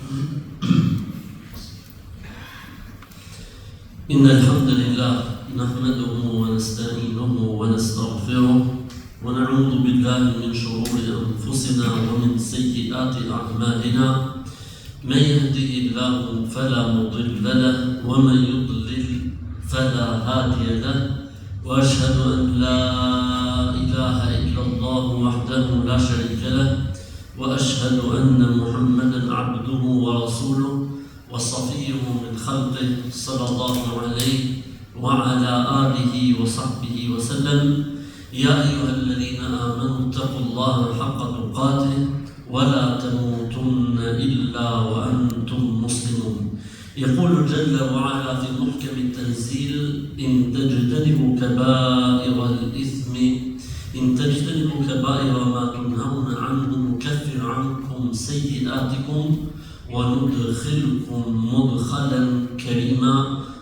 إن الحمد لله نحمده ونستعينه ونستغفره ونعوذ بالله من شرور أنفسنا ومن سيئات أعمالنا من يهده الله فلا مضل له ومن يضلل فلا هادي له وأشهد أن لا إله إلا الله وحده لا شريك له وأشهد أن محمدا عبده ورسوله وصفيه من خلقه صلى الله عليه وعلى آله وصحبه وسلم يا أيها الذين آمنوا اتقوا الله حق تقاته ولا تموتن إلا وأنتم مسلمون يقول جل وعلا في محكم التنزيل إن تجتنبوا كبائر ما تنهون عنه نكفر عنكم سيئاتكم وندخلكم مدخلا كريما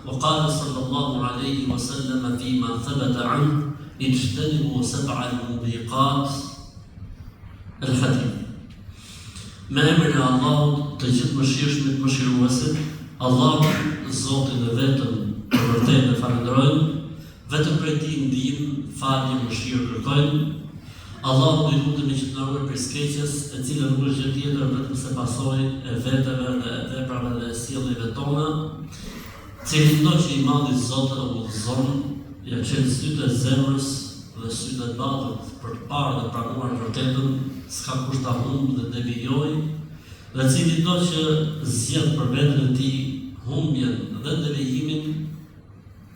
وقال صلى الله عليه وسلم فيما ثبت عنه اجتنبوا 7 الموبقات الحديث me emrin e Allahut të gjithë mëshirshmit mëshiruesit, Allahun Zotin e vetëm për vërtetë e falenderojmë, vetëm prej tij ndihmë, falje, mëshirë kërkojmë. Allahu i lutemi që të na ruaj prej skeqjes, e cila nuk është gjë tjetër vetëm se pasojë e veteve dhe veprave dhe sjelljeve tona, cili do që i madhi Zoti na udhëzon, ja çel sytë e zemrës dhe sytë e batut për të parë dhe pranuar vërtetën, s'ka kusht ta humbë dhe devijoj, dhe cili do që zgjedh për veten e tij humbjen dhe devijimin,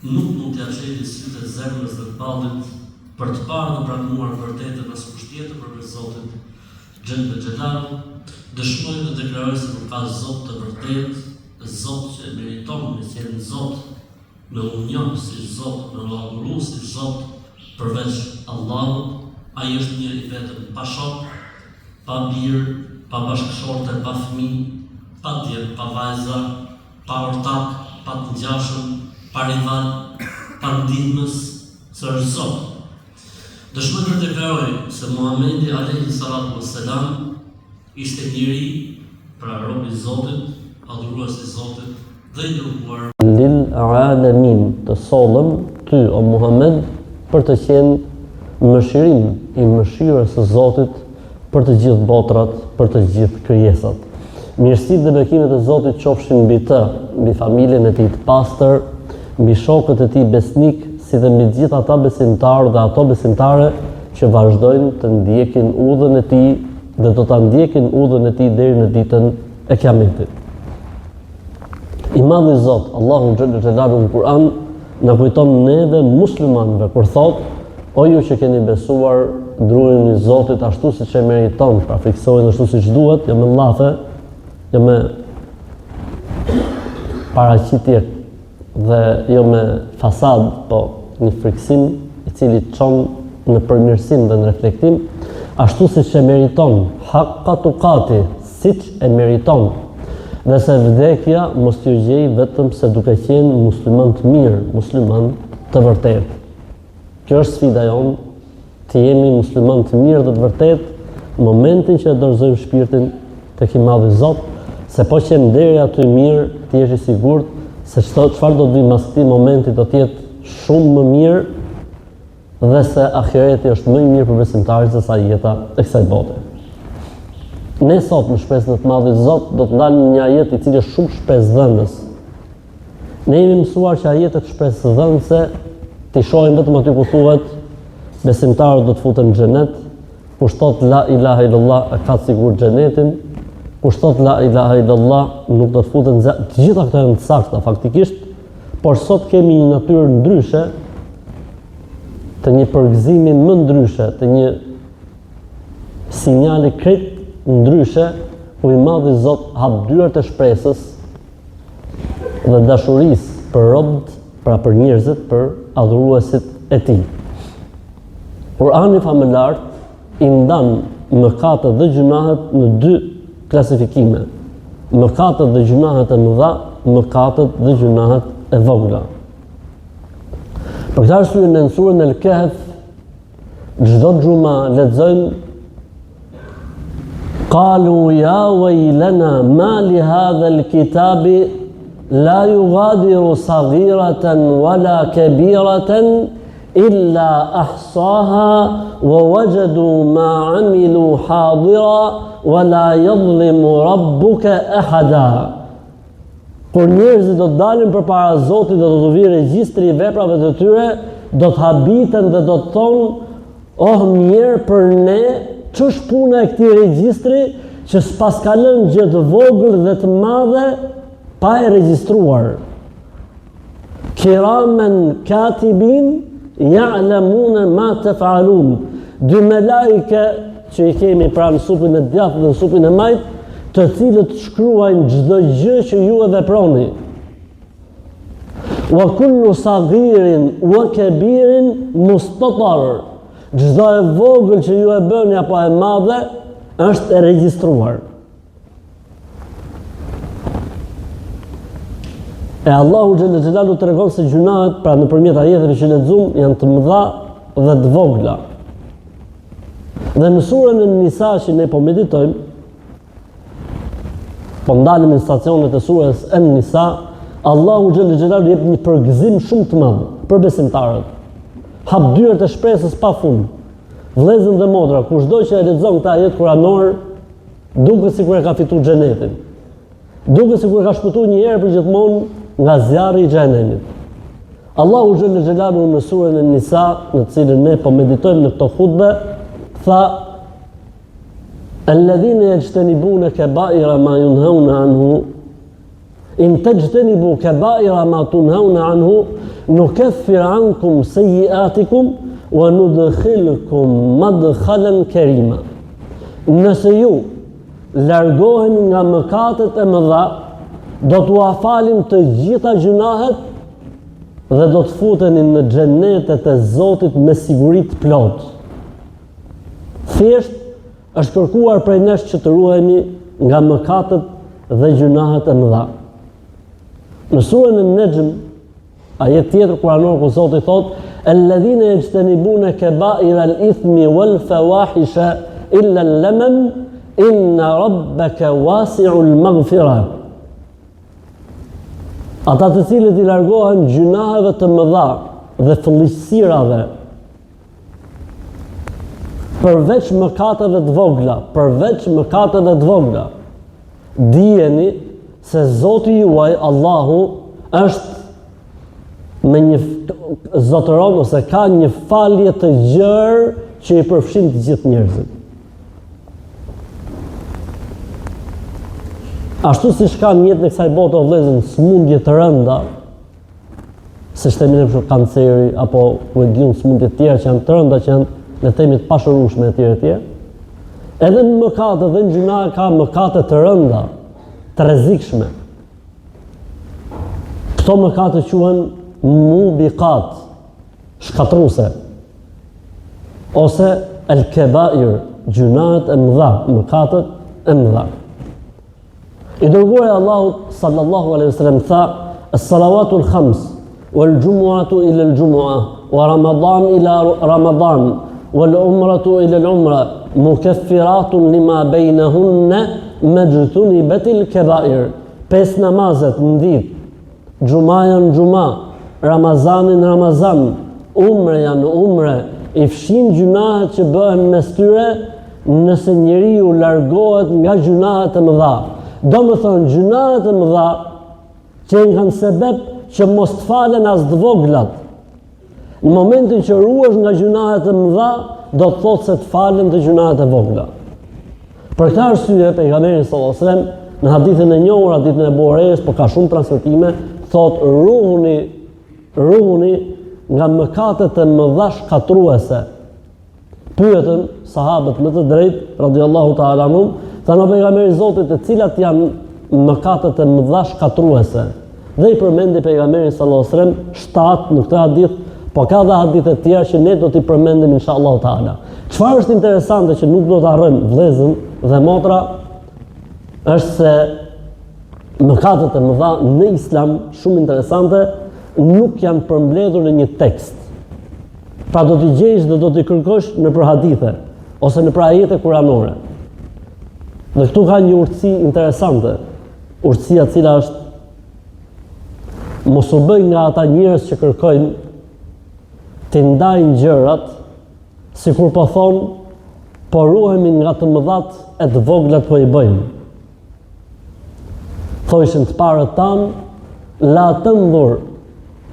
nuk mund t'ia çelë sytë e zemrës dhe të batit për të parë dhe pranuar vërtetën as kusht tjetër përveç Zotit Xhel Xhelal. Dëshmoj dhe deklaroj se nuk ka Zot të vërtetë, Zot që meriton me qenë Zot, me union si Zot, me lavdërues si Zot përveç Allahut. Ai është një i vetëm, pa shok, pa birë, pa bashkëshorte, pa fëmijë, pa djem, pa vajza, pa ortak, pa të ngjashëm, pa rival, pa ndihmës, se është Zot. Dëshmoj të deklaroj se Muhamedi alayhi salatu wassalam ishte njeri, pra rob i Zotit, adhurues i Zotit dhe i dërguar lil alamin, të sollëm ty o Muhammed për të qenë mëshirim i mëshirës së Zotit për të gjithë botrat, për të gjithë krijesat. Mirësitë dhe bekimet e Zotit qofshin mbi të, mbi familjen e tij të pastër, mbi shokët e tij besnik, si dhe mbi gjithë ata besimtarë dhe ato besimtare që vazhdojnë të ndjekin udhën e tij dhe do ta ndjekin udhën e tij deri në ditën e Kiametit. I madhi Zot, Allahu Xhel Xhelalu në Kur'an na kujton neve muslimanëve kur thotë: o ju që keni besuar, drujeni Zotit ashtu siç e meriton, pra friksojeni ashtu siç duhet, jo me llafe, jo me paraqitje dhe jo me fasad, po një friksim i cili çon në përmirësim dhe në reflektim, ashtu siç e meriton, haqqa tuqati, siç e meriton. Dhe se vdekja mos t'ju gjej vetëm se duke qenë musliman të mirë, musliman të vërtetë. Kjo është sfida jonë, të jemi musliman të mirë dhe të vërtetë në momentin që e dorëzojmë shpirtin tek i madhi Zot, se po që deri aty mirë, ti je i sigurt se çfarë do të vi pas këtij momenti do të jetë shumë më mirë dhe se ahireti është më i mirë për besimtarin se sa jeta e kësaj bote. Ne sot në shpresën e të madhit Zot do të ndalim një ajet i cili është shumë shpresdhënës. Ne jemi mësuar që ajetet shpresdhënëse ti shohim vetëm aty ku thuhet besimtarët do të futen në xhenet, kush thot la ilaha illallah e ka sigurt xhenetin, kush thot la ilaha illallah nuk do të futen në të gjitha këto janë të sakta faktikisht, por sot kemi një natyrë ndryshe, të një përgëzimi më ndryshe, të një sinjali krejt ndryshe, ku i madhi Zot hap dyert e shpresës dhe dashurisë për robët, pra për njerëzit, për adhuruesit e tij. Kurani famëlart i ndan mëkatet dhe gjunahet në 2 klasifikime. Mëkatet dhe gjunahet e mëdha, mëkatet dhe gjunahet e vogla. Për këtë arsye në surën El-Kahf çdo xhuma lexojmë قالوا يا ويلنا ما لهذا الكتاب لا يغادر صغيرة ولا كبيرة إلا أحصاها ووجدوا ما عملوا حاضرا ولا يظلم ربك أحدا. Kur njerëzit do të dalin përpara Zotit dhe do të vijë regjistri I veprave të tyre, do të habiten dhe do të thonë, oh mirë për ne, ç'është puna e këtij regjistri që s'pas ka lënë gjë të vogël dhe të madhe pa e regjistruar. Kiramen katibin ya'lamuna ma taf'alun. Dy melajke që I kemi pra në supin e djathtë dhe në supin e majt, të cilët shkruajnë çdo gjë që ju e veproni. Wa kullu saghirin wa kabirin mustatar. Çdo e vogël që ju e bëni apo e madhe është e regjistruar. E Allahu xhalla xhelalu tregon se gjunahet pra nëpërmjet ajeteve që lexuam janë të mëdha dhe të vogla. Dhe në surën e Nisa që ne po meditojmë, po ndalim në stacionet e surës An-Nisa, Allahu xhalla xhelalu jep një përgëzim shumë të madh për besimtarët. Hap dyert e shpresës pafund. Vëllezër dhe motra, kushdo që e lexon këtë ajet kuranor, duket sikur e ka fituar xhenetin. Duket sikur ka shpëtuar një herë për gjithmonë nga zjarri I xhenemit. Allahu xhalla xhelalu në surën An-Nisa, në cilën ne po meditojmë në këtë hutbë, tha: الذين يجتنبون كبائر ما ينهون عنه إن تجتنبوا كبائر ما تنهون عنه نكفر عنكم سيئاتكم وندخلكم مدخلا كريما. Nëse ju largoheni nga mëkatet e mëdha, do t'u afalim të gjitha gjunahet dhe do të futeni në xhenetet e Zotit me siguri të plot. Thjesht është kërkuar prej nesh që të ruhemi nga mëkatet dhe gjunahet e mëdha. Në surën An-Najm, ajet tjetër kuranor ku Zoti thot: "Alladhina yajtanibuna kaba'ira al-ithmi wal-fawahisha illa al-lamam inna rabbaka wasi'ul maghfira." Ata të cilët I largohen gjunaheve të mëdha dhe fëllësirave, përveç mëkateve të vogla, dijeni se Zoti juaj, Allahu, është me një zotëron ose ka një falje të gjerë që I përfshin të gjithë njerëzit. Ashtu si shka në jetën e kësaj bote o vëllezër smundje të rënda, se shtemi në kanceri apo ku e diun smundje të tjera që janë të rënda, që janë le themi të pashërueshme etj etj. Edhe në mëkate dhe në gjuna ka mëkate të rënda, të rrezikshme. Këto mëkate quhen mubiqat, shkatruese, ose el-kebair, gjunahet e mëdha, mëkatet e mëdha. I dërguari Allahut sallallahu alaihi wasallam tha: "As-salawatu al-khams wal-jumu'atu ila al-jumu'ah wa Ramadan ila Ramadan wal-umratu ila al-umra mukaffiratun lima bainahunna majtunibat al-kaba'ir." 5 namazet në ditë, xhuma janë xhuma, Ramazanin Ramazan, umre janë umre, I fshin gjunahet që bëhen mes tyre nëse njeriu largohet nga gjunahet e mëdha. Do më thonë, gjunahet e mëdha që kanë sebeb që mos të falen as të voglat. Në momentin që ruhesh nga gjunahet e mëdha, do të thotë se të falen të gjunahet e vogla. Për këtë arsye, pejgamberi sallallahu alajhi wasallam në hadithin e njohur, hadithin e Buhariut, por ka shumë transmetime, thotë ruhuni nga mëkatet e mëdha shkatruese. Pyetën sahabët më të drejtë radhiyallahu ta'ala anhum, thanë pejgamberi Zotit, e cilat janë mëkatet e mëdha shkatruese. Dhe I përmendi pejgamberi sallallahu alajhi wasallam 7 në këtë hadith, po ka dhe hadithe të tjera që ne do t'i përmendim inshallah ta'ala. Çfarë është interesante që nuk do të harrojmë vëllezër dhe motra, është se mëkatet e mëdha në Islam, shumë interesante, nuk janë përmbledhur në një tekst. Pra do t'i gjejsh dhe do t'i kërkosh në për hadithe ose në për ajete kuranore. Dhe këtu ka një urtësi interesante, urtësia cila është mos u bëj nga ata njerëz që kërkojnë të ndajnë gjërat, sikur po thonë, po ruhemi nga të mëdhat e të voglat po i bëjmë. Thojshin të parët tanë, la tanzur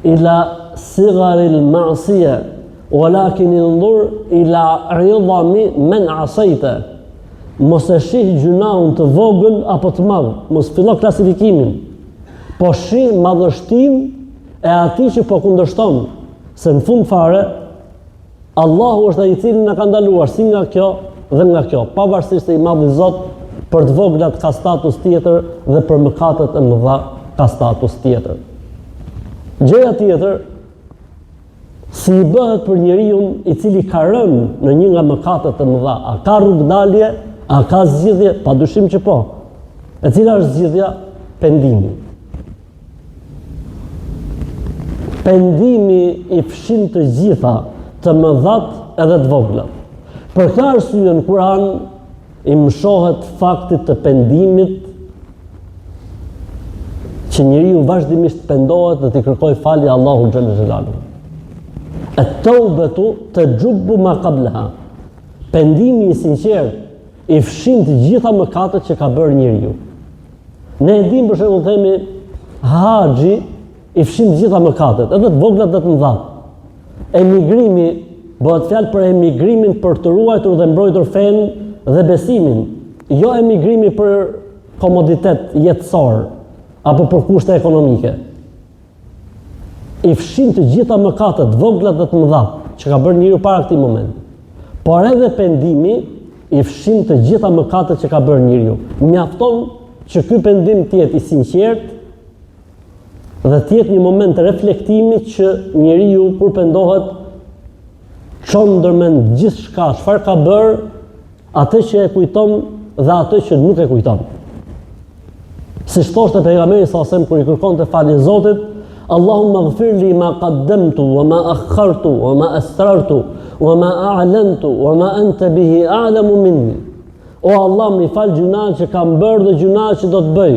ila sigaril ma'siyah walakin inzur ila 'idami man 'asayta. Mos e shih gjunahun të vogël apo të madh, mos fillo klasifikimin, po shih madhështinë e atij që po kundërshton, se në fund fare Allahu është ai i cili na ka ndaluar si nga kjo dhe nga kjo, pavarësisht se i madhi Zot për të voglat ka status tjetër dhe për mëkatet e mëdha ka status tjetër. Gjëja tjetër, si i bëhet për njeriu i cili ka rënë në një nga mëkatet e mëdha, a ka rrugdalje, a ka zgjidhje? Padyshim që po. E cila është zgjidhja? Pendimi. Pendimi i fshin të gjitha, të mëdhat edhe të voglat. Për këtë arsye në Kur'an i mshohet faktit të pendimit, që njeriu vazhdimisht pendohet dhe t'i kërkoj falje Allahu xhalla xhelaluhu. At-taubatu tajubbu ma qablaha. Pendimi i sinqert i fshin të gjitha mëkatet që ka bërë njeriu. Ne e dim për shembull themi haxhi i fshin të gjitha mëkatet, edhe të voglat dhe të mëdha. Emigrimi bëhet fjalë për emigrimin për të ruajtur dhe mbrojtur fenë dhe besimin, jo emigrimi për komoditet jetësor apo për kushte ekonomike. I fshin të gjitha mëkatet, voglat dhe të mëdha që ka bërë njeriu para këtij momenti. Por edhe pendimi i fshin të gjitha mëkatet që ka bërë njeriu. Mjafton që ky pendim të jetë i sinqert dhe të jetë një moment të reflektimi që njeriu kur pendohet çon ndërmend gjithçka, çfarë ka bërë, atë që e kujton dhe atë që nuk e kujton. Siç thoshte pejgamberi sa sem kur i kërkonte falje Zotit, Allahumma ighfirli ma qaddamtu wa ma akhartu wa ma asrartu wa ma a'lantu wa ma anta bihi a'lamu minni. O Allah, më fal gjunat që kam bërë dhe gjunat që do të bëj.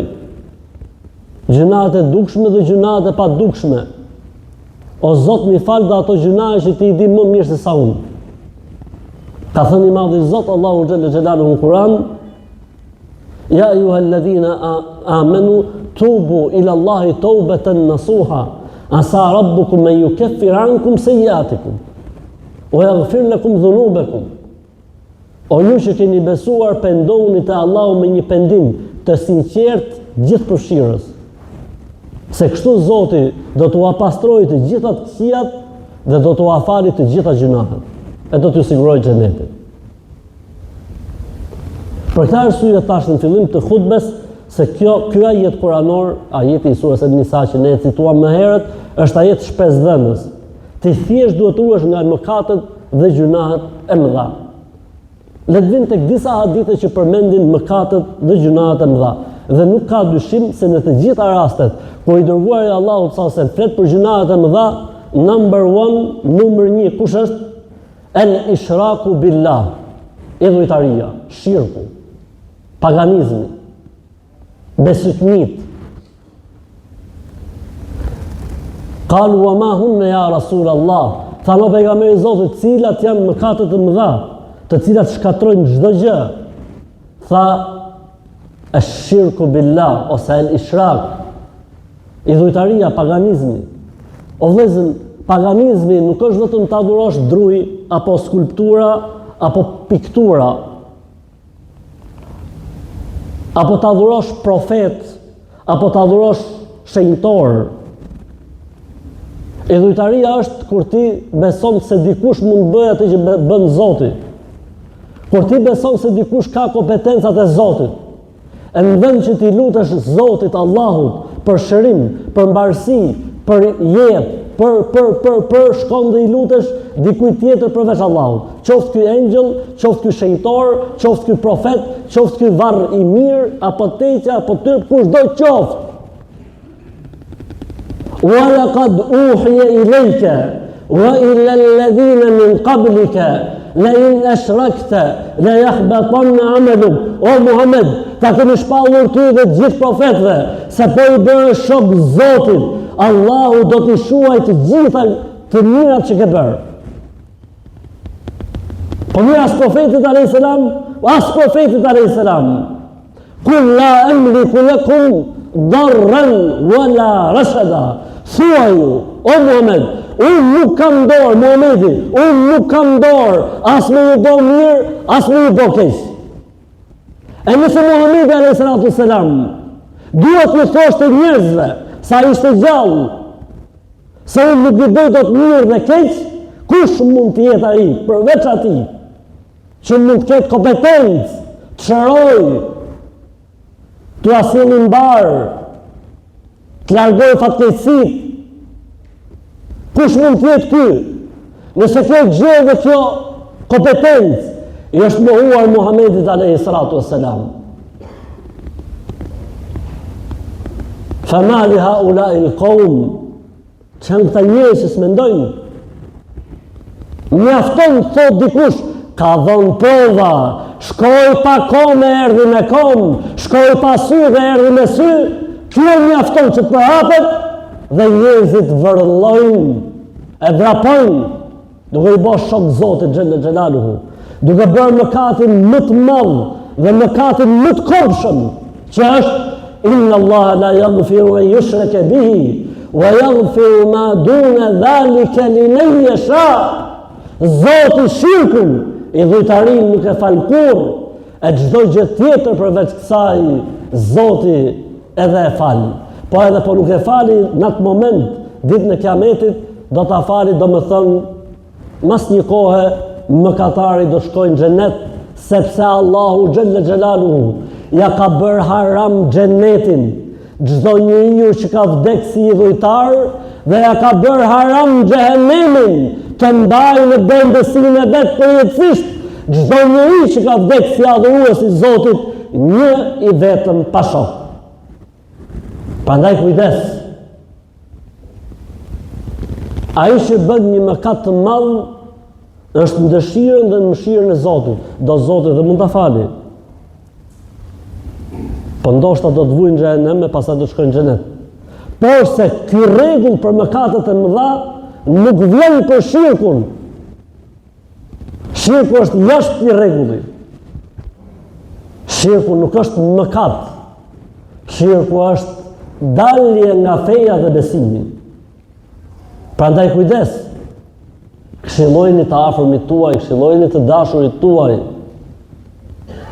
Gjunat e dukshme dhe gjunat e pa dukshme. O Zot, më fal dhe ato gjunat që ti i di më mirë se sa unë. Ka thënë i madhi Zot Allahu xhalla xhelaluhu në Kur'an: Ja ayyuhalladhina amanu tubu ila Allahi tawbatan nasuha asa rabbukum an yukaffir ankum sayyi'atikum wa yaghfir lakum dhunubakum. O ju që keni besuar, pendohuni te Allahu me një pendim të sinqert gjithëpërfshirës. Se kështu Zoti do t'u pastrojë të gjitha të këqijat dhe do t'u falë të gjitha gjunahet e do t'ju sigurojë xhenetin. Për këtë arsye thash në fillim të hutbes se ky ajet kuranor, ajeti i surës An-Nisa që ne e cituam më herët, është ajet shpesdhënës. Ti thjesht duhet uhesh nga mëkatet dhe gjunahet e mëdha. Le të vinë tek disa hadithe që përmendin mëkatet dhe gjunahet e mëdha. Dhe nuk ka dyshim se në të gjitha rastet kur i dërguari i Allahut sa se flet për gjunahet e mëdha, number 1, kush është? El-ishraku billah, idhujtaria, shirku, paganizmi, besëtnit. Qalu wa ma hunna ya Rasulallah, thanë pejgamberi i Zotit, cilat janë mëkatet e mëdha, të cilat shkatrojnë çdo gjë? Tha ash-shirku billah ose el-ishrak, idhujtaria, paganizmi. O vëllezër, paganizmi nuk është vetëm ta adhurosh druj apo skulptura apo piktura, apo ta adhurosh profet, apo ta adhurosh shenjtor. Idhujtaria është kur ti beson se dikush mund bëj atë që bën Zoti. Kur ti beson se dikush ka kompetencat e Zotit. E në vend që ti lutesh Zotit Allahut për shërim, për mbarësi, për jetë, për shkon dhe i lutesh dikujt tjetër përveç Allahut. Qoftë ky engjëll, qoftë ky shenjtor, qoftë ky profet, qoftë ky varr i mirë, apo teqja, apo tyr, kushdo qoftë. Wa laqad uhiya ilayka wa ila alladhina min qablika la in ashrakta la yahbatanna amaluk. O Muhammed, ta kemi shpallur ty dhe gjithë profetëve se po i bërë shok Zotit, Allahu do t'i shuaj të gjitha të mirat që ke bërë. Po mirë as profetit a.s. as profetit a.s. Kull la amliku lakum darran wala rashada. Thuaju, o Muhammed, unë nuk kam dorë, Muhammedi, unë nuk kam dorë, as me ju do mirë, as me ju do keq. E nëse Muhammedi a.s. duhet në thoshtë të njerëzve, sa ishte gjallë, se unë nuk i bëj do të mirë dhe keq, kush mund të jetë ai, përveç atij, që mund të ketë kompetencë, të shëroj, të asilin barë, të largoj fatkeqësit. Kush mund të jetë ky? Nëse kjo gjë dhe kjo kompetencë i është mohuar Muhamedit alayhi salatu wassalam. Fama li haula'i al-qawm, që këta njerëz që s'mendojnë. Mjafton thot dikush, ka dhënë prova, shkoj pa kome erdhi me kom, shkoj pa sy dhe erdhi me sy, kjo mjafton që të hapet dhe njerëzit vërllojnë, e vrapojnë, duke i bërë shok Zotit xhelle xhelaluhu, duke bërë mëkatin më të madh dhe mëkatin më të kopshëm, që është inna Allah la yaghfiru an yushraka bihi wa yaghfiru ma duna dhalika liman yasha. Zoti shirkun i dhujtarin nuk e fal kurrë, e çdo gjë tjetër përveç kësaj Zoti edhe e fal. Po edhe po nuk e fali në atë moment, ditën e Kiametit, do ta fali, domethënë mas një kohe mëkatari do shkojnë në xhenet, sepse Allahu xhelle xhelaluhu ja ka bërë haram xhenetin çdo njeriu që ka vdekur si i dhujtar dhe ja ka bërë haram xhehenemin të mbajë në bendësinë e vetë përjetësisht çdo njeri që ka vdekur si adhurues i Zotit, një i vetëm pa shok. Prandaj kujdes. Ai që bën një mëkat të madh është në dëshirën dhe në mëshirën e Zotit, do Zoti dhe mund ta fali. Po ndoshta do të vujnë në xhenem e pastaj do të shkojnë në xhenet. Por se ky rregull për mëkatet e mëdha nuk vlen për shirkun. Shirku është jashtë i rregullit. Shirku nuk është mëkat. Shirku është dalje nga feja dhe besimi. Prandaj kujdes. Këshillojini të afërmit tuaj, këshillojini të dashurit tuaj,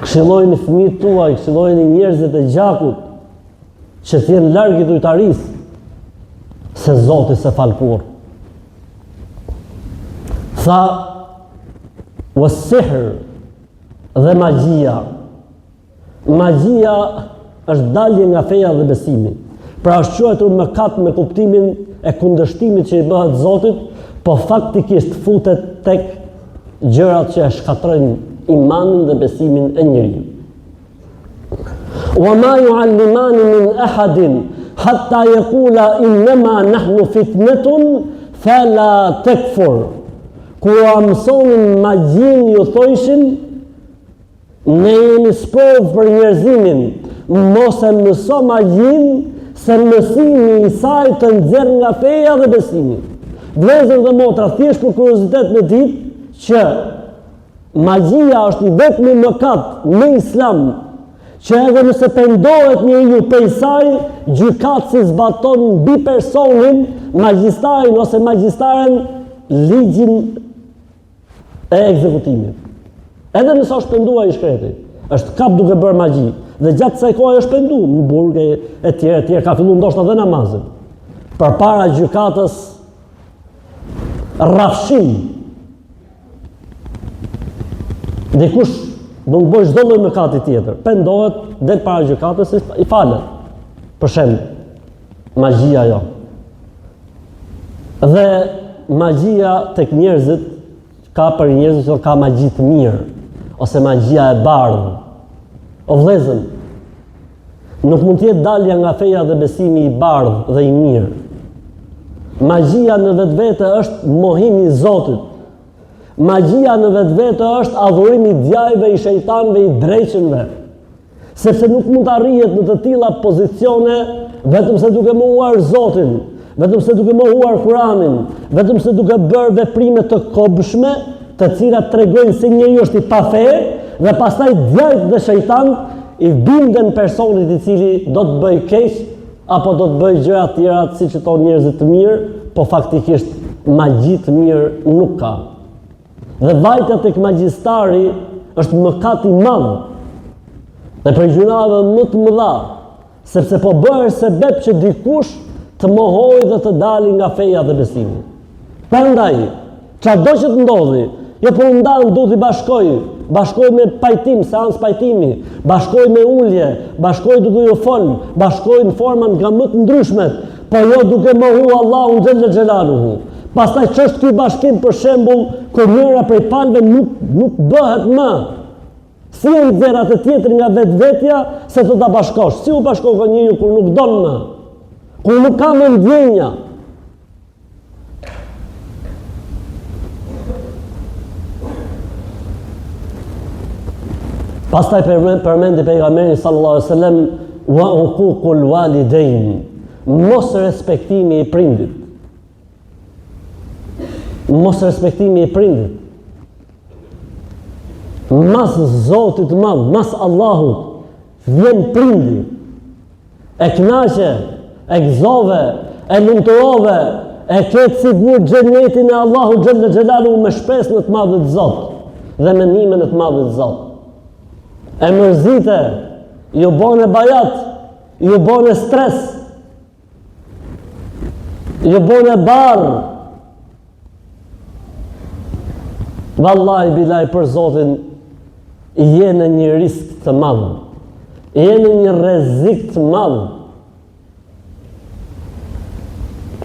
këshillojini fëmijët tuaj, këshillojini njerëzit e gjakut që të jenë larg i dhujtarisë, se Zoti se fal kurrë. Tha was-sihr dhe magjia. Magjia është dalje nga feja dhe besimi. Pra është quajtur mëkat me kuptimin e kundërshtimit që i bëhet Zotit, po faktikisht futet tek gjërat që e shkatrojnë imanin dhe besimin e njeriu. Wa ma yu'allimani min ahadin hatta yaqula innama nahnu fitnatun fala takfur. Kur mësonin magjin ju thoshin ne jemi sprovë për njerëzimin, mos e mëso magjin se mësimi i saj të nxjerr nga feja dhe besimi. Vëllezër dhe motra, thjesht për kuriozitet me ditë që magjia është i vetmi mëkat në Islam që edhe nëse pendohet njeriu prej saj, gjykatësi zbaton mbi personin, magjistarin ose magjistaren, ligjin e ekzekutimit. Edhe nëse është penduar i shkreti, është kap duke bërë magji, dhe gjatë kësaj kohe është penduar në burg e tjerë, ka filluar ndoshta edhe namazin. Përpara gjykatës rrafshim. Dikush do të bëjë çdo lloj mëkati tjetër, pendohet, del para gjykatës, i falet. Për shemb, magjia jo. Dhe magjia tek njerëzit ka për njerëzit që ka magji të mirë ose magjia e bardhë. O vëllezër, nuk mund të jetë dalja nga feja dhe besimi i bardhë dhe i mirë. Magjia në vetvete është mohimi i Zotit. Magjia në vetvete është adhurimi i djajve, i shejtanëve, i dreqënve. Sepse nuk mund të arrihet në të tilla pozicione vetëm se duke mohuar Zotin, vetëm se duke mohuar Kur'anin, vetëm se duke bërë veprime të kobshme, të cilat tregojnë se njeriu është i pafe, dhe pastaj djajt dhe shejtan i binden personit i cili do të bëj keq apo do të bëj gjëra të tjera siç e thonë njerëzit të mirë, po faktikisht magji të mirë nuk ka. Dhe vajtja tek magjistari është mëkat i madh. Dhe për gjunave më të mëdha, sepse po bëhet sebeb që dikush të mohojë dhe të dalë nga feja dhe besimi. Prandaj, çado që të ndodhi, jo po ndan duhet i bashkoj me pajtim, seans pajtimi, bashkoj me ulje, bashkoj duke ju fol, bashkoj në forma nga më të ndryshmet, po jo duke mohu Allahun xhella xhelaluhu. Pastaj ç'është ky bashkim për shembull kur njëra prej palëve nuk bëhet më. Si e nxjerrat e tjetër nga vetvetja se të ta bashkosh. Si u bashkon njeriu kur nuk don më? Kur nuk ka më ndjenja. Pastaj përmendi pejgamberi sallallahu alaihi wasallam wa uququl walidain, mos respektimi i prindit. Mos respektimi i prindit. Mas Zotit madh, mas Allahut, vjen prindi, e knaqe, e gëzove, e lumturove, e ketë sigur xhenetin e Allahut xhella xhelaluhu me shpresën e të madhit Zot dhe mendimin e të madhit Zot. E mërzite, ju bën e bajat, ju bën e stres, ju bën e barë. Vallahi bilaj për Zotin, je në një risk të madh, je në një rrezik të madh.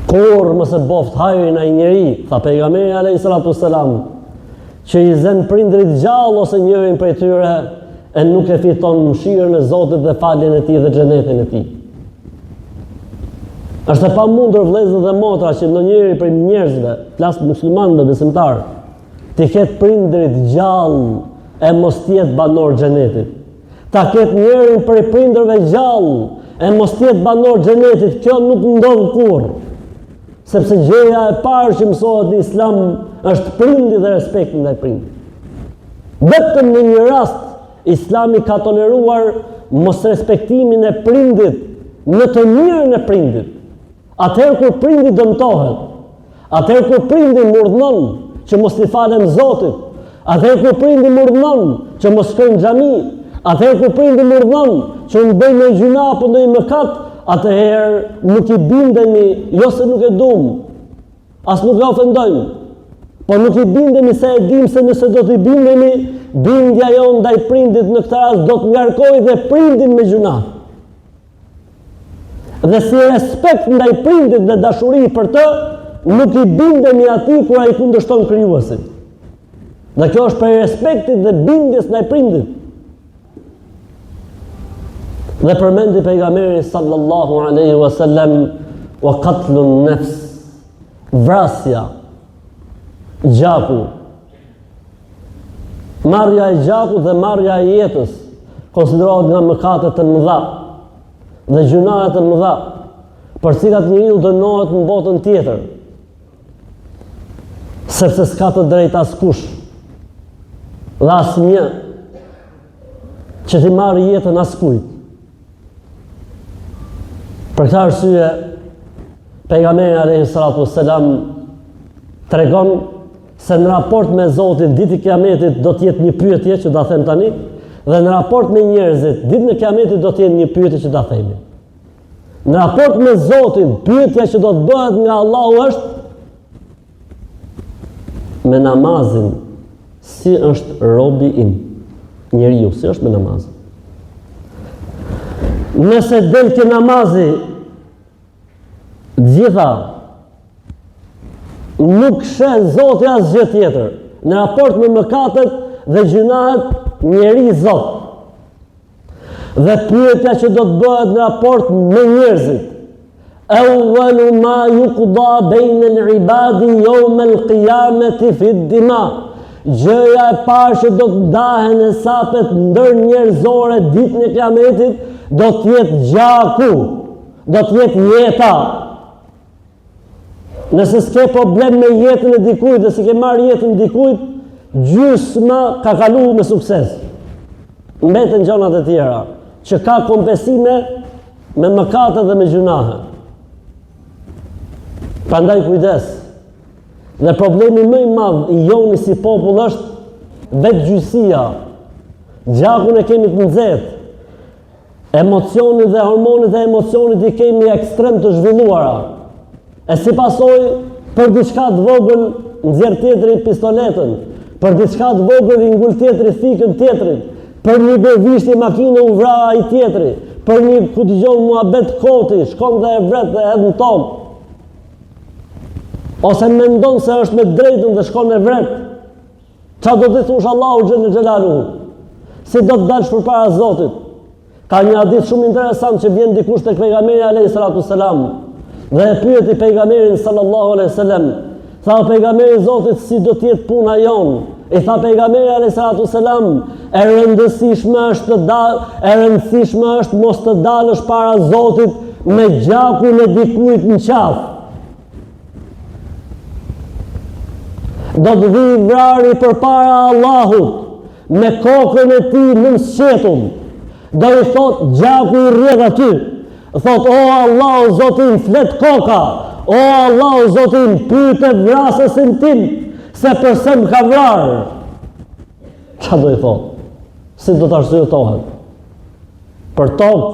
Kur mos e boft hajrin ai njeri, tha pejgamberi alayhi salatu wassalam, që i zën prindrit gjallë ose njërin prej tyre e nuk e fiton mëshirën e Zotit dhe faljen e tij dhe xhenetin e tij. Është e pamundur vëllezër dhe motra që ndonjëri prej njerëzve, flas muslimanëve besimtar, të ketë prindrit gjallë e mos tjetë banor xhenetit. Ta ketë njërin prej prindërve gjallë e mos tjetë banor xhenetit, kjo nuk ndodh kurrë. Sepse gjëja e parë që mësohet në Islam është prindi dhe respekti ndaj prindit. Vetëm në një rast Islami ka toleruar mos respektimin e prindit në të mirën e prindit. Atëherë kur prindi dëmtohet, atëherë kur prindi murdhnon që mos t'i falen Zotit, atëherë kur prindi murdhnon që mos shkojnë në xhami, atëherë kur prindi murdhnon që në bëjnë në gjuna apo në mëkat, atëherë nuk i bindemi, jo se nuk e dum, as nuk e ofendojmë, po nuk i bindemi se e dim se nëse do t'i bindemi, bindja jonë ndaj prindit në këtë rast do të ngarkojë dhe prindin me gjuna. Dhe si respekt ndaj prindit dhe dashuri për të, nuk i bindemi atij kur ai kundërshton krijuesin. Dhe kjo është për respektit dhe bindjes ndaj prindit. Dhe përmendi pejgamberi sallallahu alaihi wasallam wa qatlun nafs, vrasja, gjaku. Marrja e gjakut dhe marrja e jetës konsiderohet nga mëkatet e mëdha dhe gjunahet e mëdha, për cilat njeriu dënohet në botën tjetër, sepse s'ka të drejtë askush dhe asnjë që t'i marrë jetën askujt. Për këtë arsye, pejgamberi alayhi salatu wassalam tregon se në raport me Zotin ditë e Kiametit do të jetë një pyetje që do them tani, dhe në raport me njerëzit ditën e Kiametit do të jetë një pyetje që do themi. Në raport me Zotin, pyetja që do të bëhet nga Allahu është me namazin, si është robi im, njeriu, si është me namazin. Nëse del ke namazi, gjitha, nuk shen Zoti asgjë tjetër. Në raport me mëkatet dhe gjunahet, njeri Zot. Dhe pyetja që do të bëhet në raport me njerëzit, awwalu ma yuqda bayna al-ibadi yawm al-qiyamati fi ad-dima. gjëja e parë që do të ndahen e sapet ndër njerëzore ditën e Kiametit do të jetë gjaku, do të jetë jeta. Nëse s'ke problem me jetën e dikujt dhe s'ke marrë jetën e dikujt, gjysma ka kalu me sukses. Mbeten gjonat e tjera, që ka kompensime me mëkate dhe me gjunahe. Prandaj kujdes. Dhe problemi më i madh i joni si popull është vetë gjysia. Gjakun e kemi të nxehtë. Emocionit dhe hormonit e emocionit i kemi ekstrem të zhvilluara. E si pasoj, për diçka të vogël nxjerr tjetri pistoletën, për diçka të vogël i ngul tjetri thikën tjetrit, për një gërvishtje makine u vra ai tjetri, për një ku dëgjon muhabet koti, shkon dhe e vret dhe hedh në tokë. Ose mendon se është me drejtën dhe shkon e vret. Qa do të thush Allahu xhelle xhelaluhu? Si do të dalësh përpara Zotit? Ka një hadith shumë interesant që vjen dikush tek pejgamberi alayhi salatu selam dhe e pyeti pejgamberin sallallahu alaihi wasallam. Tha pejgamberi i Zotit, si do të jetë puna jon? I tha pejgamberi alayhi salatu selam, e rëndësishme është mos të dalësh para Zotit me gjakun e dikujt në qafë. Do të vi vrari përpara Allahut me kokën e tij në sqetull. Do i thot gjaku i rrjedh aty. Thot o Allah o Zotin flet koka. O Allah o Zotin pyete vrasësin tim se përse më ka vrarë. Çfarë do i thot? Si do të arsyetohet? Për tokë,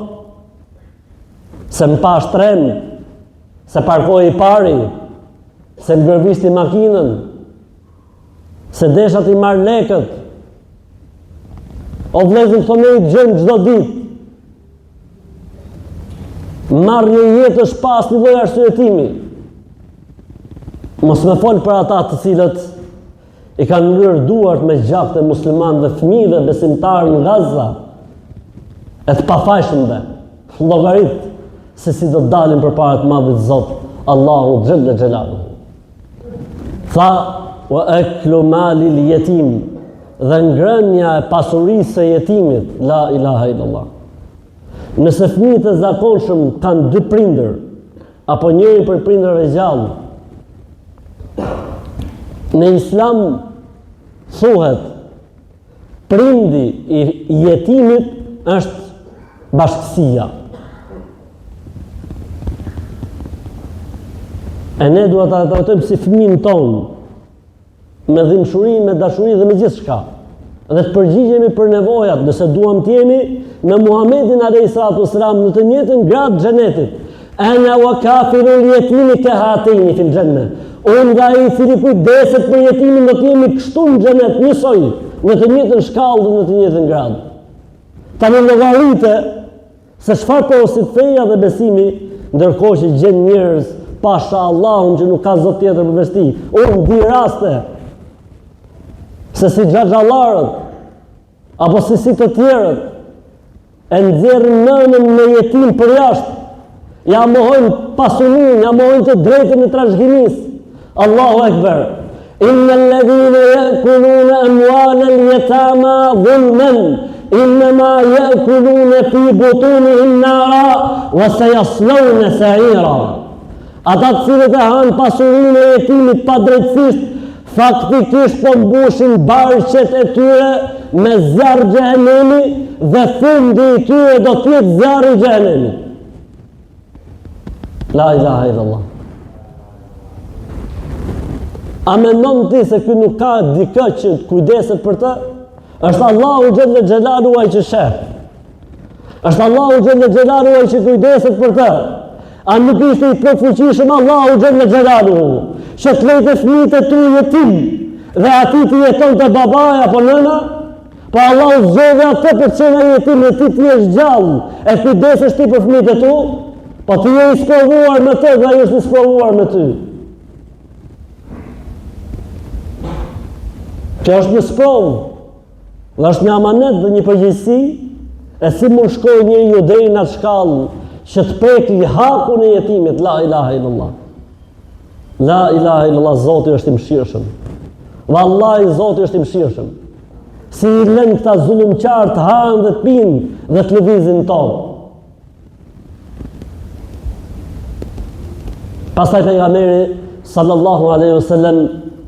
se më pa shtren, se parkoi i pari, se më gërvisti makinën, se deshat i marrë lekët. O vlezën këto ne i gjëmë çdo ditë. Marrë një jetë është pas një lloj arsyetimi. Mos me fol për ata të cilët i kanë ngërë duart me gjakt e musliman dhe fëmijëve besimtarë në Gaza, e të pafajshmëve, llogarit se si do të dalin përpara të madhit Zot, Allahu xhelle xhelaluhu. Tha wa aklu mali al-yatim, dhe ngrënia e pasurisë së jetimit, la ilaha illallah. Nëse fëmijët e zakonshëm kanë dy prindër apo njëri për prindërve gjallë, në Islam thuhet prindi i jetimit është bashkësia. E ne duhet ta trajtojmë si fëmijën tonë, me dhimbshuri, me dashuri dhe me gjithçka. Dhe të përgjigjemi për nevojat, nëse duam të jemi me Muhamedit alayhi salatu wasalam në të njëjtën gradë xhenetit. Ana wa kafirul yatimi ka hatini fil janna. Unë nga i cili kujdeset për jetimin do të jemi kështu në xhenet, njësoj, në të njëjtën shkallë dhe në të njëjtën gradë. Tani llogarite se çfarë porosit feja dhe besimi, ndërkohë që gjen njerëz pasha Allahun që nuk ka zot tjetër përveç tij. Unë di raste se si xhaxhallarët apo si të tjerët e nxjerrin nënën me jetim për jashtë, ja mohojnë pasurinë, ja mohojnë të drejtën e trashëgimisë. Allahu Ekber. Inna alladhina ya'kuluna amwala al-yatama dhulman innama ya'kuluna fi butunihim nara wa sayaslawna sa'ira. Ata të cilët e hanë pasurinë e jetimit pa drejtësisht, faktikisht po mbushin barqet e tyre me zjarr xhehenemi dhe fundi i tyre do të jetë zjarri i xhehenemit. La ilaha illallah. A mendon ti se ky nuk ka dikë që të kujdeset për të? Është Allahu xhelle xhelaluhu ai që sheh. Është Allahu xhelle xhelaluhu ai që kujdeset për të. A nuk ishte i plotfuqishëm Allahu xhelle xhelaluhu që të lejtë fëmijët e tu jetim dhe ati të jeton të babaja apo nëna? Po Allahu zgjodhi atë për çëna jetim e ti të jesh gjallë e kujdesesh ti për fëmijët e tu? Po ti je i sprovuar me të dhe ai është i sprovuar me ty. Kjo është një sprovë, dhe është një amanet dhe një përgjegjësi, e si mund shkojë njeriu deri në atë shkallë që të preki hakun e jetimit, la ilaha illallah. La ilaha illallah, Zoti është i mëshirshëm. Vallahi Zoti është i mëshirshëm. Si i lën këta zullumqar të hanë dhe të pinë dhe të lëvizin tonë. Pastaj pejgamberi sallallahu alaihi wasallam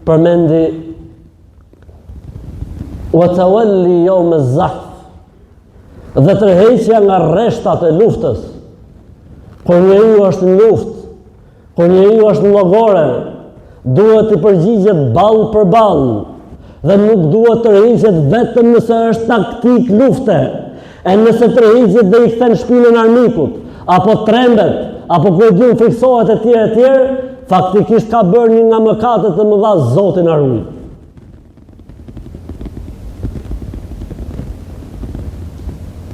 përmendi wa tawalli yawm az-zahf, dhe tërheqja nga rreshtat e luftës. Kur njeriu është në luftë, kur njeriu është në llogore, duhet të përgjigjet ball për ball dhe nuk duhet të tërhiqet vetëm nëse është taktik lufte. E nëse tërhiqet dhe i kthen shpinën armikut, apo trembet, apo kujtun friksohet e tjerë, faktikisht ka bërë një nga mëkatet të mëdha, Zoti na ruaj.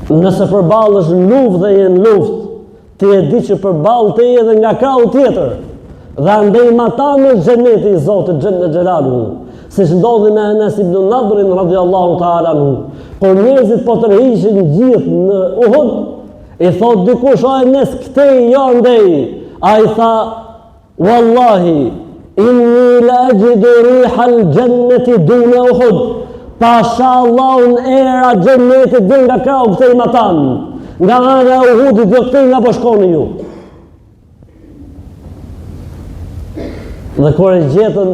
Nëse përballesh në luftë dhe je në luftë, ti e di që përballë te edhe nga krau tjetër. Dhe andej mata në xheneti i Zotit xhelle xhelaluhu. Siç ndodhi me Enes ibn Nadrin radhiyallahu ta'ala anhu. Kur njerëzit po tërhiqin gjithë në Uhud, i thot dikush o Enes këtej jo andej. Ai tha wallahi inni la ajidu riha al-jannati duna Uhud. Pasha Allahun era xhenetit dhe nga krau këtej matan. Nga ana e Uhudit jo këtej nga po shkoni ju. Dhe kur e gjetën,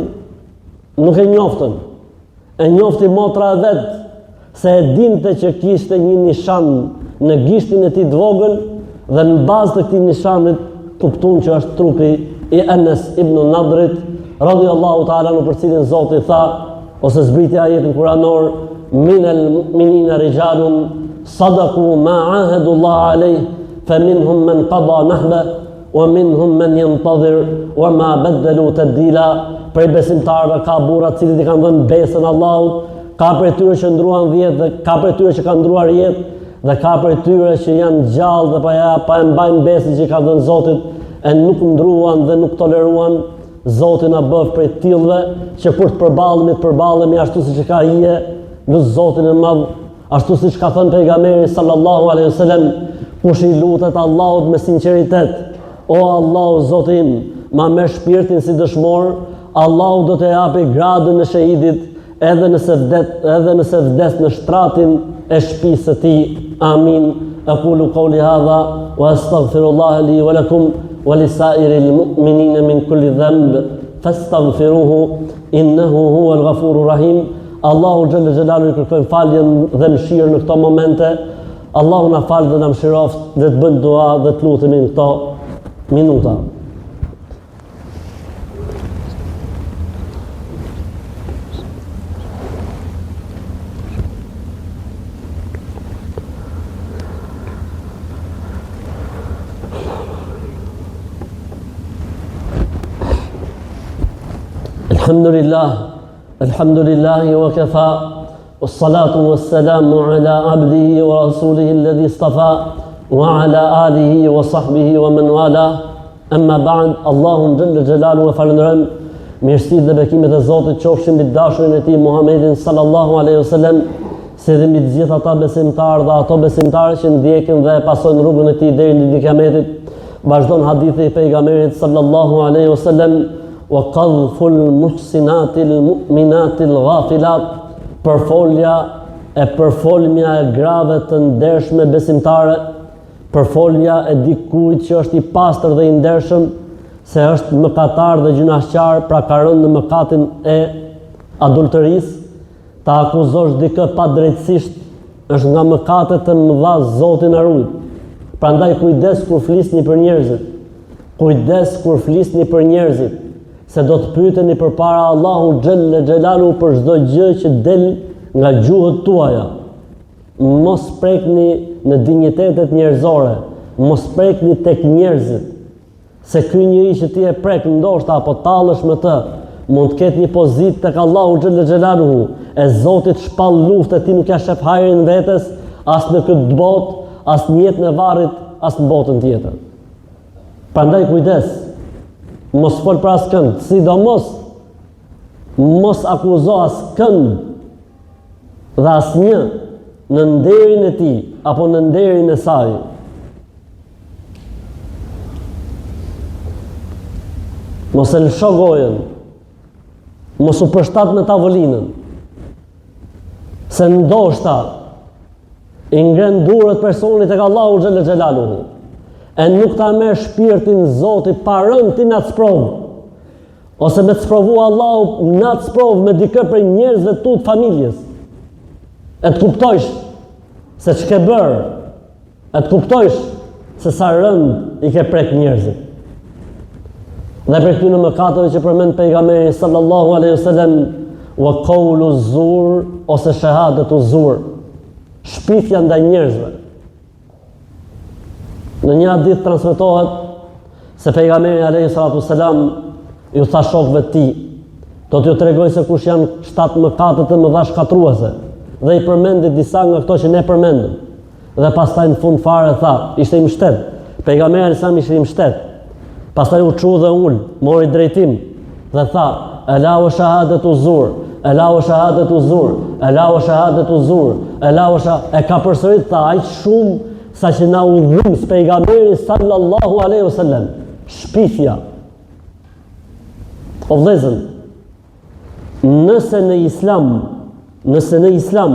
nuk e njoftën. E njofti motra e vetë, se e dinte që kishte një nishan në gishtin e tij të vogël, dhe në bazë të këtij nishanit kuptuan që është trupi i Enes ibn Nadrit, radhiyallahu ta'ala anhu, për cilin Zoti tha, ose zbriti ajetin kuranor, minal mu'minina rijalun sadaqu ma ahadu Allah alayh, fa minhum man qada nahba wa minhum man yantadhir wa ma badalu tabdila. Prej besimtarëve ka burra të cilët i kanë dhënë besën Allahut, ka prej tyre që ndruan 10 dhe ka prej tyre që kanë ndruar jetë, dhe ka prej tyre që janë gjallë dhe pa e mbajnë besën që i ka dhënë Zotit, e nuk ndruan dhe nuk toleruan. Zoti na bëf prej tillëve që kur të përballemi ashtu siç e ka hije në Zotin e Madh, ashtu siç ka thënë pejgamberi sallallahu alaihi wasallam, kush i lutet Allahut me sinqeritet, o Allahu Zoti im, ma merr shpirtin si dëshmor, Allahu do të japi gradën e shahidit edhe nëse vdes në shtratin e shtëpisë së tij. Amin. Aqulu qawli hadha wa astaghfirullaha li wa lakum wa lisairil mu'minina min kulli dhanb fastaghfiruhu innahu huwal ghafurur rahim. Allahu xhalla xhelalu i kërkojmë faljen dhe mëshirë në këto momente. Allahu na fal dhe na mëshiroft dhe të bëjmë dua dhe të lutemi në këto minuta. Alhamdulillah wa kafa, wassalatu wassalamu ala abdihi wa rasulihi alladhi istafa, wa ala alihi wa sahbihi wa man wala. Amma ba'd, Allahun xhalla xhelalu e falenderojmë, mirësitë dhe bekimet e Zotit qofshin mbi dashurin e tij Muhammedin sallallahu alaihi wasallam, se dhe mbi të gjithë ata besimtarë dhe ato besimtarë që ndjekin dhe pasojnë rrugën e tij deri në ditën e Kiametit. Vazhdon hadithi i pejgamberit sallallahu alaihi wasallam, wa qadhful muhsinatil mu'minatil ghafilat, përfolmja e grave të ndershme besimtare, përfolmja e dikujt që është i pastër dhe i ndershëm, se është mëkatar dhe gjunaqtar, pra ka rënë në mëkatin e adulterisë. Ta akuzosh dikë pa drejtësisht është nga mëkatet e mëdha, Zoti na ruaj. Prandaj kujdes kur flisni për njerëzit. Kujdes kur flisni për njerëzit, se do të pyeteni përpara Allahu xhelle xhelalu për çdo gjë që del nga gjuhët tuaja. Mos prekni në dinjitetet njerëzore, mos prekni tek njerëzit, se ky njeri që ti e prek ndoshta apo tallesh me të, mund të ketë një pozitë tek Allahu xhelle xhelalu, e Zotit shpall luftë, ti nuk ja shef hajrin vetes, as në këtë botë, as në jetën e varrit, as në botën tjetër. Prandaj kujdes, mos fol për askënd, sidomos mos akuzo askënd dhe asnjë në nderin e tij apo në nderin e saj. Mos e lësho gojën, mos u përshtat me tavolinën, se ndoshta i ngren durët personit tek Allahu xhalla xhelaluhu, e nuk ta merr shpirtin Zotit pa rënë ti na sprovë, ose me të sprovu Allahu na të sprovë me dikë për njerëzve tu të familjes, e të kuptojsh se ç'ke bërë, e të kuptojsh se sa rënd i ke prek njerëzit. Dhe për këtyre mëkateve që përmend pejgamberi sallallahu alaihi wasallam, wa qawlu zur ose shahadatu zur, shpifja ndaj njerëzve. Në një hadith transmetohet se pejgamberi alaihi salatu wasalam ju tha shokëve të tij, do t'ju tregoj se kush janë 7 mëkate të mëdha shkatruese, dhe i përmendi disa nga këto që ne përmendëm. Dhe pastaj në fund fare tha, ishte i mbështet. Pejgamberi sa ishte i mbështet. Pastaj u çu dhe ul, mori drejtim dhe tha: "Ela wa shahadatu zur, ela wa shahadatu zur, ela wa shahadatu zur, ela wa e ka përsërit tha aq shumë sa që na udhëm pejgamberi sallallahu alaihi wasallam. Shpifja. O vëllezër, nëse në Islam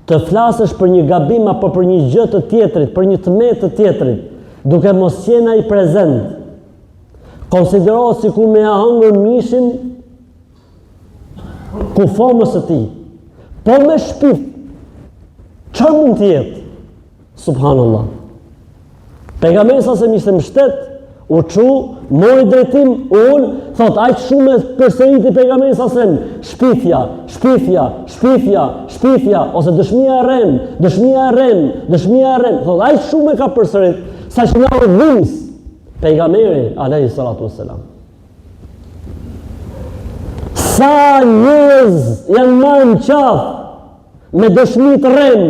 të flasësh për një gabim apo për një gjë të tjetrit, për një tmet të tjetrit, duke mos qenë ai prezent, konsiderohet sikur me ja hëngur mishin kufomës së tij. Po me shpif, çfarë mund të jetë? Subhanallah. Pejgamberi sa se ishte mbështet, u çu, mori drejtim, ul, thot aq shumë përsëriti pejgamberi sa se shpifja, shpifja, shpifja, shpifja, ose dëshmia e rrem, thot aq shumë ka përsërit, sa që na udhëms pejgamberi alayhi salatu wassalam. Sa njerëz janë marrë në qafë me dëshmi të rrem,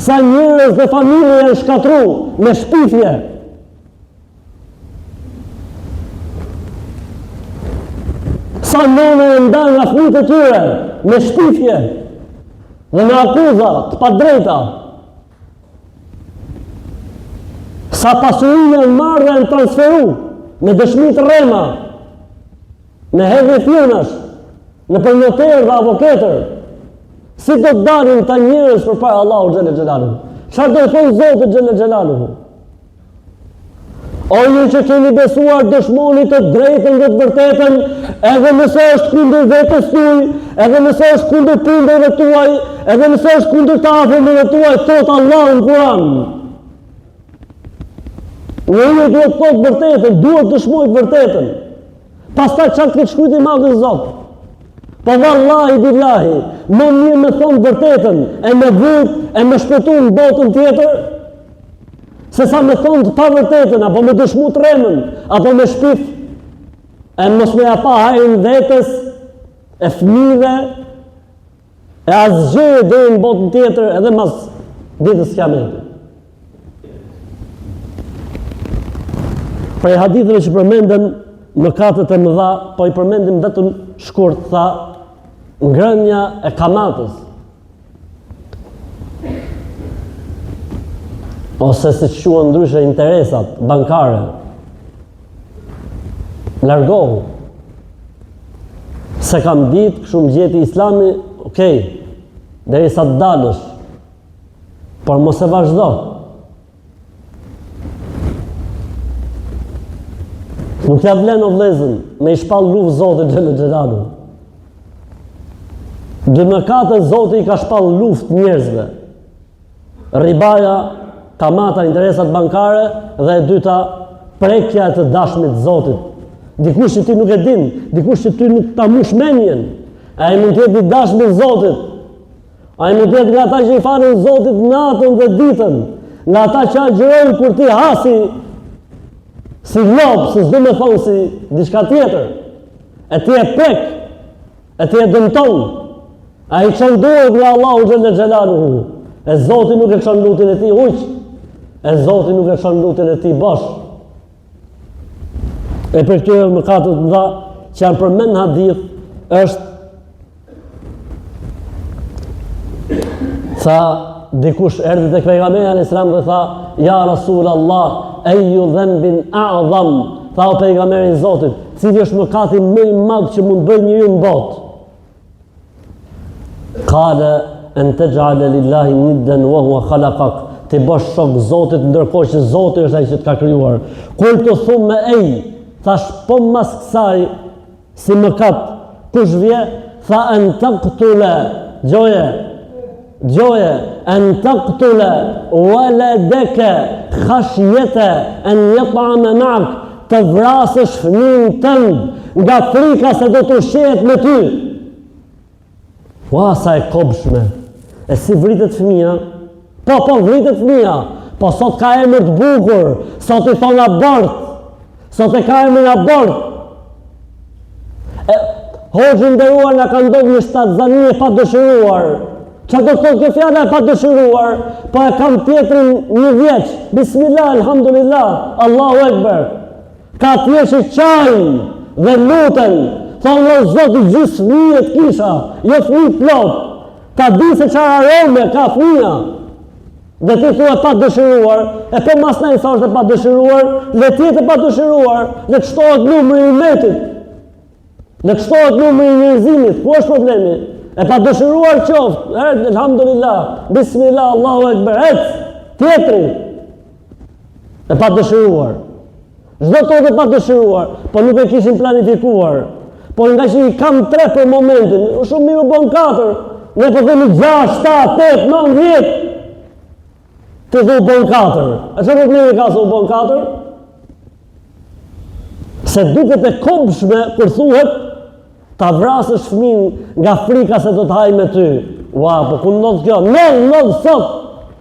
sa njerëz dhe familje janë shkatru me shpifje. Sa nënë e ndanë nga fëmijët e tyre me shpifje dhe me akuza të padrejta. Sa pasurinë janë marrë dhe janë transferu me dëshmi të rrema, me hedhje firmash, në për noterë dhe avokatër. Si do të dalin ta njerëz përpara Allahu xhalla xhelaluhu? Çfarë do të thonë Zoti xhalla xhelaluhu? O ju që keni besuar dëshmoni të drejtën dhe të vërtetën, edhe nëse është kundër vetes tuaj, edhe nëse është kundër prindërve tuaj, edhe nëse është kundër të afërmëve tuaj, thot Allahu në Kur'an. Njëri duhet të thotë vërtetën, duhet të dëshmojë vërtetën. Pastaj çfarë këtë shkruajti i madh Zot? Po vallahi billahi, më mirë me thonë vërtetën, e me vërtet, e me shpëtu në botën tjetër, se sa me thonë të pa vërtetën, apo me dëshmu të remën, apo me shpif, e mos me pa hajrin vetës, e fëmijëve, e asgjë dhe në botën tjetër, edhe mas ditës kiametit. Prej hadithëve që përmenden mëkatet e mëdha, po i përmendim vetëm shkurt, tha ngrënia e kamatës, ose si quhen ndryshe interesat bankare. Largohu. Se kam ditë, kështu më gjeti Islami, okej, derisa të dalësh, por mos e vazhdo. Nuk ja vlen o vëllezër me i shpall luftë Zotit xhallal xhelalu. Dy mëkate Zoti i ka shpall luftë njerëzve. Ribaja, kamata, interesat bankare, dhe e dyta prekja e të dashmit të Zotit. Dikush që ti nuk e din, dikush që ti nuk ta mush mendjen, ai mund të jetë i dashur Zotit. Ai mund të jetë nga ata që i falën Zotit natën dhe ditën, nga ata që agjërojnë kur ti hasi si lopë, si s'do me thonë si diçka tjetër, e ti e prek, e ti e dëmton, a i qënë duhet nga Allahu xhalla xhelaluhu, e Zoti nuk e qënë lutin e ti uq, e Zoti nuk e qënë lutin e ti bosh. E për këtyre mëkatet mëdha që janë përmend në hadith, është tha dikush erdhi tek pejgamberi alayhis salam dhe tha: "Ja Rasul Allah, ayu dhanbin a'zam tha o pejgamberi i Zotit, cili është mëkati më i madh që mund bëj njeriu në botë? Qala an taj'ala lillahi niddan wa huwa khalaqak, ti bësh shok Zotit ndërkohë që Zoti është ai që të ka krijuar. Qultu thumma ay, thash po mas kësaj si mëkat kush vje? Tha an taqtula, gjoje, an taqtula waladaka khashyata an yat'ama ma'ak, të vrasësh fëmijën tënd nga frika se do të ushqehet me ty. Ua, sa e kobshme. E si vritet fëmija? Po, vritet fëmija. Po, sot ka emër të bukur, sot i thon abort, sot e ka emër abort. Hoxhën nderuar na ka ndodhur një shtatzani e padëshiruar. Çfarë do të thotë kjo fjala e padëshiruar? Po e kam tjetrin 1 vjeç. Bismillah, alhamdulillah, Allahu Ekber. Ka tjeshi qajnë dhe luten, thonë o Zotë gjithë fëmijët kisha, jo fëmijë plot, ka di se qara arome ka fëmija, dhe ti thua pa dëshiruar, e po mas na i thash dhe pa dëshiruar, le tjetë pa dëshiruar, le të shtohet numri i metit, le të shtohet numri i njerëzimit, ku është problemi? E pa dëshiruar qoftë, alhamdulillah, bismillah, Allahu Ekber, tjetëri, e pa dëshiruar. Çdo kohë pa dëshiruar, po nuk e kishin planifikuar. Po nga që i kam 3 për momentin, shumë mirë u bën 4. Ne po themi 6, 7, 8, 9, 10. Të u bën 4. A çfarë problemi ka se u bën 4? Se duket e kobshme kur thuhet ta vrasësh fëmin nga frika se do të haj me ty. Ua, po ku ndodh kjo? Ndodh sot.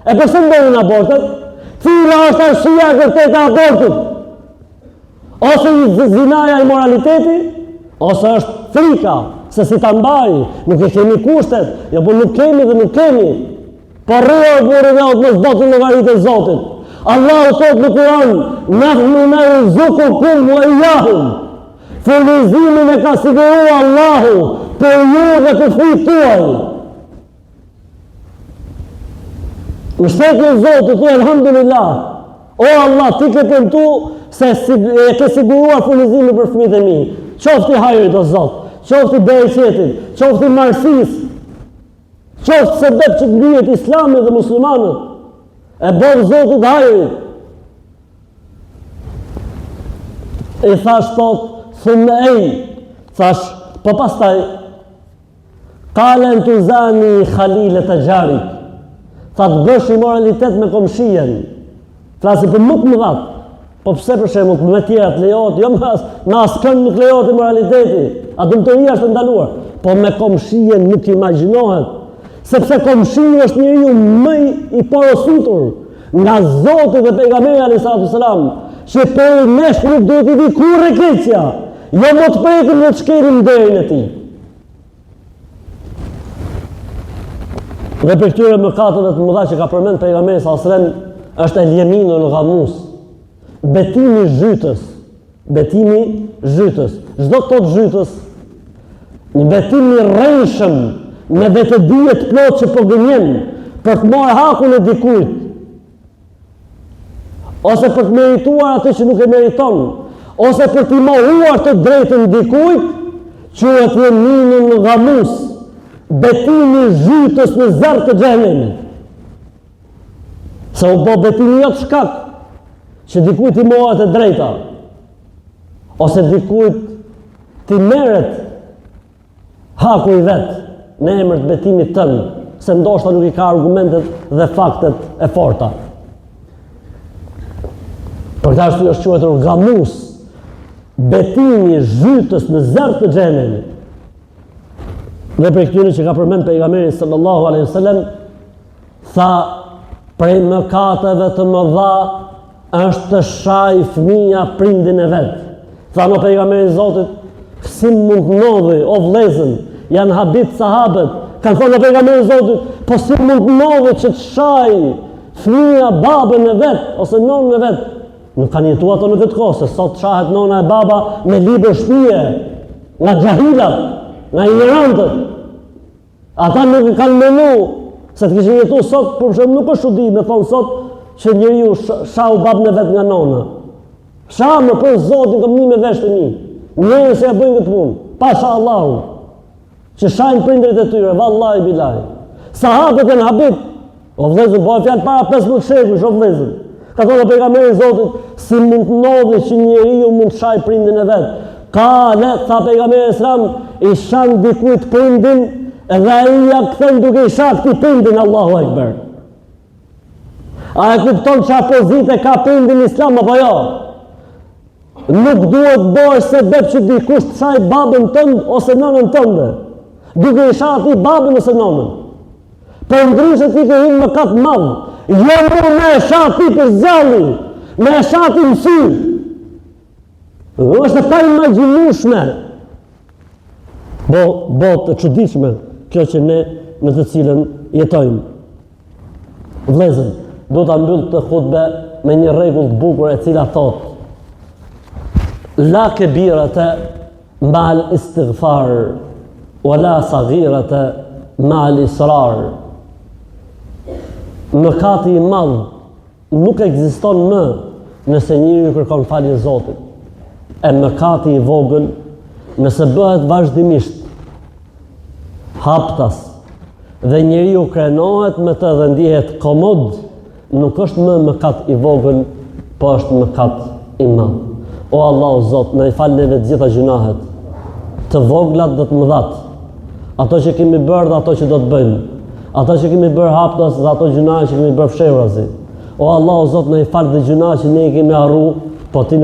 E përse ndodhin abortet? Cila është arsyeja e vërtetë e abortit? Ose zinaja i moraliteti, ose është frika, se si ta mbaj, nuk e kemi kushtet, jo po nuk kemi dhe nuk kemi. Po rrëo burë dhe otë mos botë në varit e Zotit. Allahu thot në Kur'an, nahnu narzuqukum wa iyyahum. Furnizimin e ka siguruar Allahu për ju dhe për fëmijët tuaj. Në shtetën e Zotit, alhamdulillah. O Allah, ti ke premtu se e ke siguruar furnizimin për fëmijët e mi. Qofti hajrit o Zot, qofti bereqetit, qofti marësisë, qofti sebeb që të mbihet Islami dhe muslimanët. E bëv Zotit hajrit. I thash tot, thumë thash, po pastaj, kalen të zani khalilet e gjarit. Tha të bësh i moralitet me komshien. Flasi për më të më dhatë. Po pse për shembull me tjera të lejohet, jo me askën nuk lejohet moraliteti. A dëmtoria është ndaluar. Po me komshien nuk imagjinohet. Sepse komshia është njeriu më i porositur nga Zoti dhe pejgamberi alayhis salam, që për nesh nuk duhet i vi kurrë keqja. Jo më të prekim në të shkelim derin e tij. Dhe për këtyre mëkateve të mëdha që ka përmend pejgamberi sallallahu alajhi wasallam është el-yaminul ghamus, betimi zhytës. Çdo tot zhytës, një betim i rrejshëm me vetëdije të plot që po gënjen për të marrë hakun e dikujt, ose për të merituar atë që nuk e meriton, ose për të mohuar të drejtën dikujt, quhet yaminul ghamus, betimi zhytës në zjarr të xhenemit. Se u bë betimi jo të shkak që dikujt i mohet e drejta, ose dikujt ti merret haku i vet në emër të betimit tënd, se ndoshta nuk i ka argumentet dhe faktet e forta. Për këtë arsye është quajtur gamus, betimi zhytës në zjarr të xhenemit. Dhe për këtyre që ka përmend pejgamberi sallallahu alaihi wasallam, tha prej mëkateve të mëdha është të shaj fëmia prindin e vet. Tha në pejgamberi i Zotit, si mund ndodhi o vëllezër, janë habit sahabët, kanë thënë në pejgamberi i Zotit, po si mund ndodhi që të shaj fëmia babën e vet ose nonën e vet? Nuk kanë jetuar ato në vetë kohë, se sot shahet nona e baba me libër shtëpie, nga xahilat, nga ignorantët. Ata nuk kanë menu, se të kishin jetu sot, për shembull nuk është çudi me thonë sot që njeriu shau babën e vet nga nona. Shamë për Zotin kam një me vesh të mi. Njerëz që e bëjnë këtë punë, pasha Allahun, që shajnë prindrit e tyre, vallahi billahi. Sahabët e në Habib, o vëllezër, bëhe fjalë para 15 shekuj, o vëllezër. Ka thonë pejgamberi i Zotit, si mund të ndodhi që njeriu mund të shaj prindin e vet. Ka le, tha pejgamberi Islam, i shan dikujt prindin, edhe ai ja kthen duke i shah këtij prindin, Allahu Ekber. A e kupton çfarë pozite ka prindi në Islam apo jo? Nuk duhet bësh se bep që dikush të shaj babën tënd ose nënën tënde, duke i shah atij babën ose nënën. Për ndryshe ti ke hyrë në mëkat madh. Jo më me e shah ti për zjalli, me e shah ti në sy. Është pa imagjinueshme. Botë e çuditshme kjo që ne në të cilën jetojmë. Vëllezër, do ta mbyll të hutbe me një rregull të bukur e cila thotë: La kebirata ma'al istighfar, wala saghirata ma'al israr. Mëkati i madh nuk ekziston më nëse njeriu kërkon falje Zotit. E mëkati i vogël nëse bëhet vazhdimisht haptas dhe njeriu krenohet me të dhe ndihet komod, nuk është më mëkat i vogël, po është mëkat i madh. O Allahu Zot, na i fal neve të gjitha gjunahet, të voglat dhe të mëdhat, ato që kemi bërë dhe ato që do të bëjmë, ato që kemi bërë haptas dhe ato gjunahe që kemi bërë fshehurazi. O Allahu Zot, na i fal dhe gjunahet që ne i kemi harru, po ti